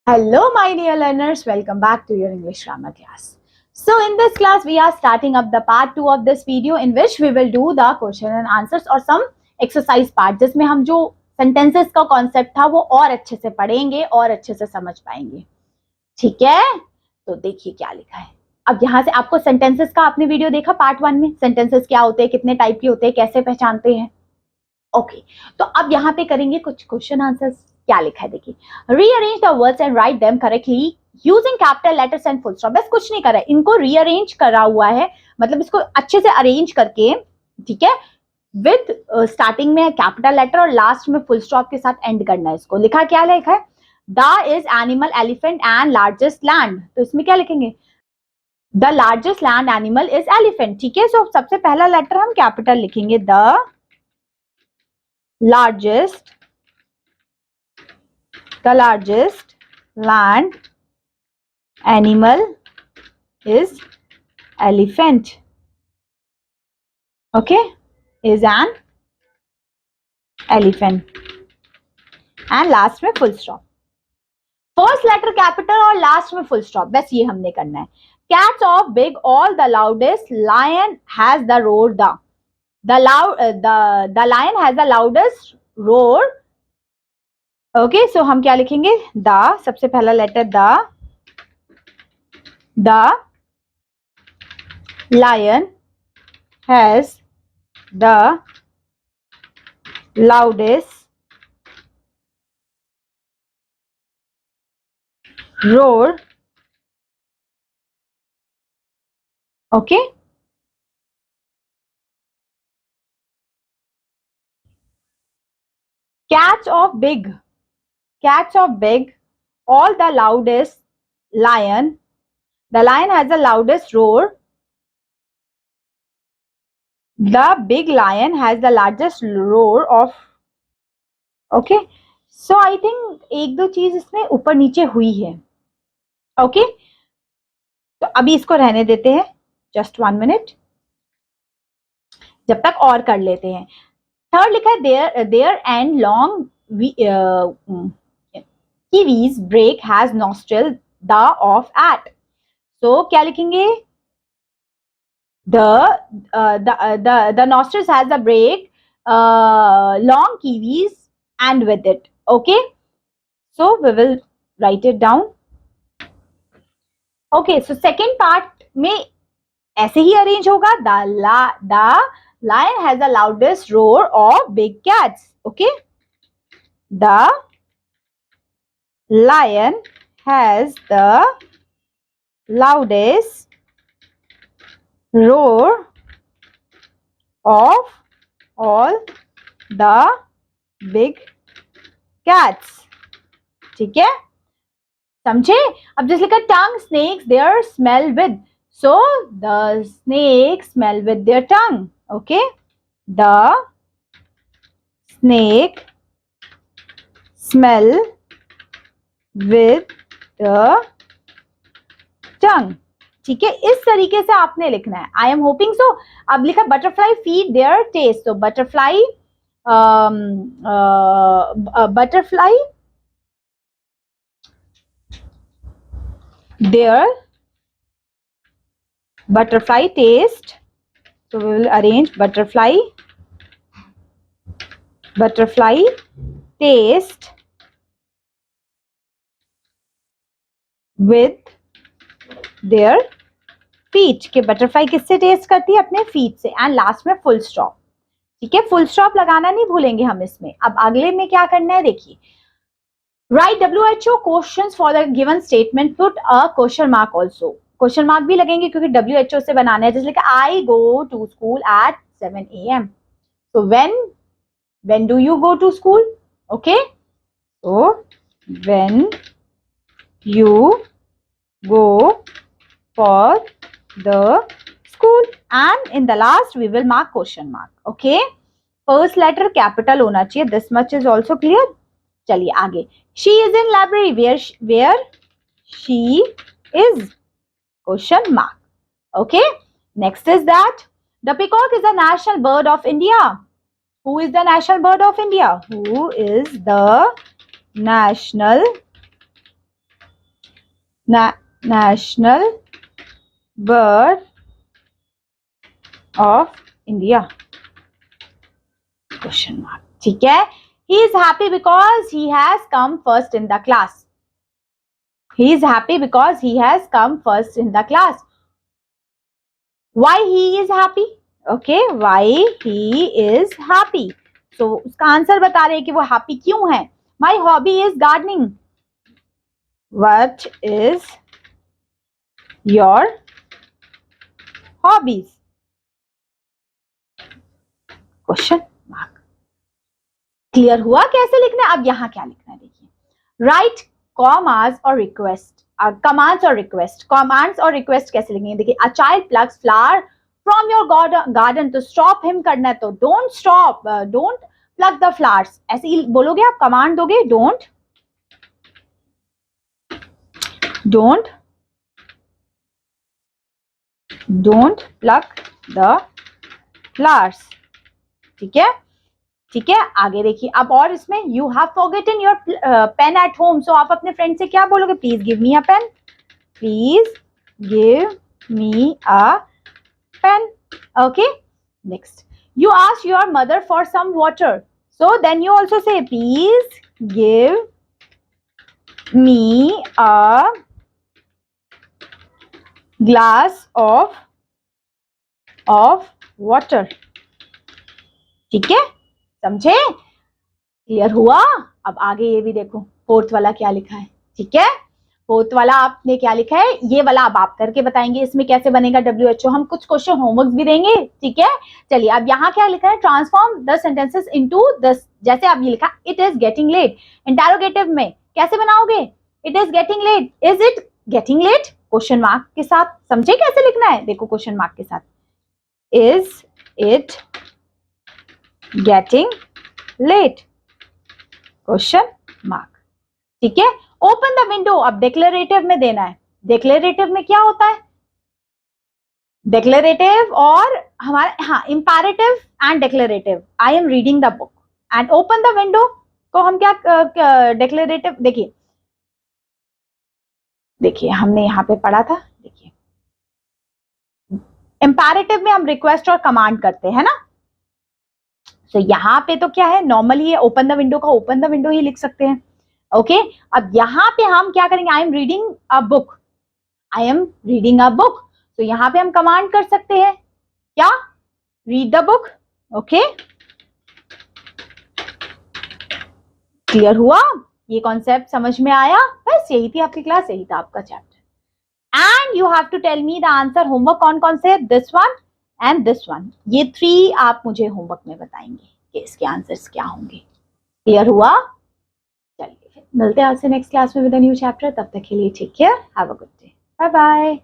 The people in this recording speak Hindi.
Hello, my dear learners. Welcome back to your English grammar class. So, in this class, we are starting up the part 2 of this video in which we will do the question and answers or some exercise part, जिसमें हम जो sentences का concept था वो और अच्छे से पढ़ेंगे और अच्छे से समझ पाएंगे. ठीक है? तो देखिए क्या लिखा है. अब यहाँ से आपको sentences का आपने वीडियो देखा पार्ट 1 में. sentences क्या होते हैं, कितने टाइप के होते हैं, कैसे पहचानते हैं. ओके, तो अब यहाँ पे करेंगे कुछ क्वेश्चन आंसर्स. क्या लिखा है देखिए. Rearrange the words and write them correctly using capital letters and full stop. बस कुछ नहीं करा है, इनको रीअरेंज करा हुआ है, मतलब इसको अच्छे से अरेंज करके, ठीक है, विद स्टार्टिंग में कैपिटल लेटर और लास्ट में फुल स्टॉप के साथ एंड करना है. इसको लिखा क्या लिखा है, the is animal elephant and largest land. तो इसमें क्या लिखेंगे, the largest land animal is elephant. ठीक है, सो सबसे पहला लेटर हम कैपिटल लिखेंगे, the largest land animal is elephant. Okay, is an elephant and last में full stop. First letter capital और last में full stop, बस ये हमने करना है. Cats of big all the loudest, lion has the roar the lion has the loudest roar. Okay, so हम क्या लिखेंगे, the सबसे पहला letter the lion has the loudest roar. Okay, cats of big all the loudest, lion, the lion has the loudest roar. The big lion has the largest roar of. Okay, so I think एक दो चीज इसमें ऊपर नीचे हुई है. ओके, तो अभी इसको रहने देते हैं, जस्ट 1 मिनट, जब तक और कर लेते हैं. थर्ड लिखा है, there and long kiwis break has nostril the of at. So क्या लिखेंगे, the nostrils has the break, long kiwis and with it. Okay, so we will write it down. Okay, so second part में ऐसे ही अरेंज होगा, the lion has the loudest roar of big cats. Okay, the lion has the loudest roar of all the big cats. ठीक है, समझे. अब जैसे लिखा tongue snakes their smell with, so the snake smell with their tongue. Okay, the snake smell with the tongue. ठीक है, इस तरीके से आपने लिखना है. आई एम होपिंग सो. अब लिखा बटरफ्लाई फीड देयर टेस्ट, तो butterfly their butterfly taste. So we will arrange butterfly taste with their feet. के बटरफ्लाई किससे टेस्ट करती है, अपने फीट से. एंड लास्ट में फुल स्टॉप. ठीक है, फुल स्टॉप लगाना नहीं भूलेंगे हम इसमें. अब अगले में क्या करना है देखिए, write WHO questions for the given statement, put a question mark also. Question mark भी लगेंगे क्योंकि WHO से बनाना है. जैसे I go to school at 7 AM. so when do you go to school? Okay, so when you go for the school, and in the last we will mark question mark. Okay, first letter capital होना चाहिए, this much is also clear. चलिए आगे. She is in library, where she is, question mark. Okay, next is that the peacock is the national bird of India. Who is the national bird of India? Who is the national national bird of India, question mark. ठीक है, he is happy because he has come first in the class. He is happy because he has come first in the class. Why he is happy? Okay, why he is happy? So उसका आंसर बता रहे हैं कि वो हैप्पी क्यों है। My hobby is gardening. What is your hobbies? Question mark. Clear हुआ कैसे लिखना है? अब यहाँ क्या लिखना है देखिए, राइट कॉमास और रिक्वेस्ट, कमांड्स और रिक्वेस्ट। कमांड्स और रिक्वेस्ट कैसे लिखेंगे देखिए, a child plugs flower from your garden, तो स्टॉप हिम करना है, तो don't stop, don't plug the flowers, ऐसे ही बोलोगे आप, कमांड दोगे, डोंट प्लग द फ्लावर्स। ठीक है, ठीक है, आगे देखिए। अब और इसमें you have forgotten your pen at home, so आप अपने फ्रेंड से क्या बोलोगे, please give me a pen, please give me a pen. Okay, next, you ask your mother for some water, so then you also say please give me a glass of water। ठीक है, समझे, क्लियर हुआ। अब आगे ये भी देखो, फोर्थ वाला क्या लिखा है। ठीक है, फोर्थ वाला आपने क्या लिखा है, ये वाला अब आप करके बताएंगे इसमें कैसे बनेगा WHO। हम कुछ क्वेश्चन होमवर्क भी देंगे। ठीक है, चलिए अब यहाँ क्या लिखा है, transform the sentences into the, जैसे अब ये लिखा it is getting late, interrogative में कैसे बनाओगे, it is getting late, is it getting late, question mark के साथ। समझे कैसे लिखना है, देखो क्वेश्चन मार्क के साथ, is it getting late, question mark. ठीक है, ओपन द विंडो, अब डिक्लेरेटिव में देना है। डिक्लेरेटिव में क्या होता है, डिक्लेरेटिव और हमारा, हाँ, imperative and declarative. I am reading the book and open the window को हम क्या, डिक्लेरेटिव। देखिए देखिए हमने यहाँ पे पढ़ा था, देखिए इंपैरेटिव में हम रिक्वेस्ट और कमांड करते हैं ना, तो यहाँ पे तो क्या है, नॉर्मली ये ओपन द विंडो का ओपन द विंडो ही लिख सकते हैं। ओके, अब यहाँ पे हम क्या करेंगे, I am reading a book, I am reading a book, तो यहाँ पे हम कमांड कर सकते हैं क्या, read the book. Okay, clear हुआ, ये कॉन्सेप्ट समझ में आया, बस यही थी आपकी क्लास, यही था आपका chapter. And you have to tell me the answer, homework कौन कौन से, this one and this one, ये 3 आप मुझे होमवर्क में बताएंगे कि इसके आंसर्स क्या होंगे। क्लियर हुआ, चलिए मिलते हैं आपसे नेक्स्ट क्लास में विद अ न्यू चैप्टर, तब तक के लिए take care, have a good day, bye bye.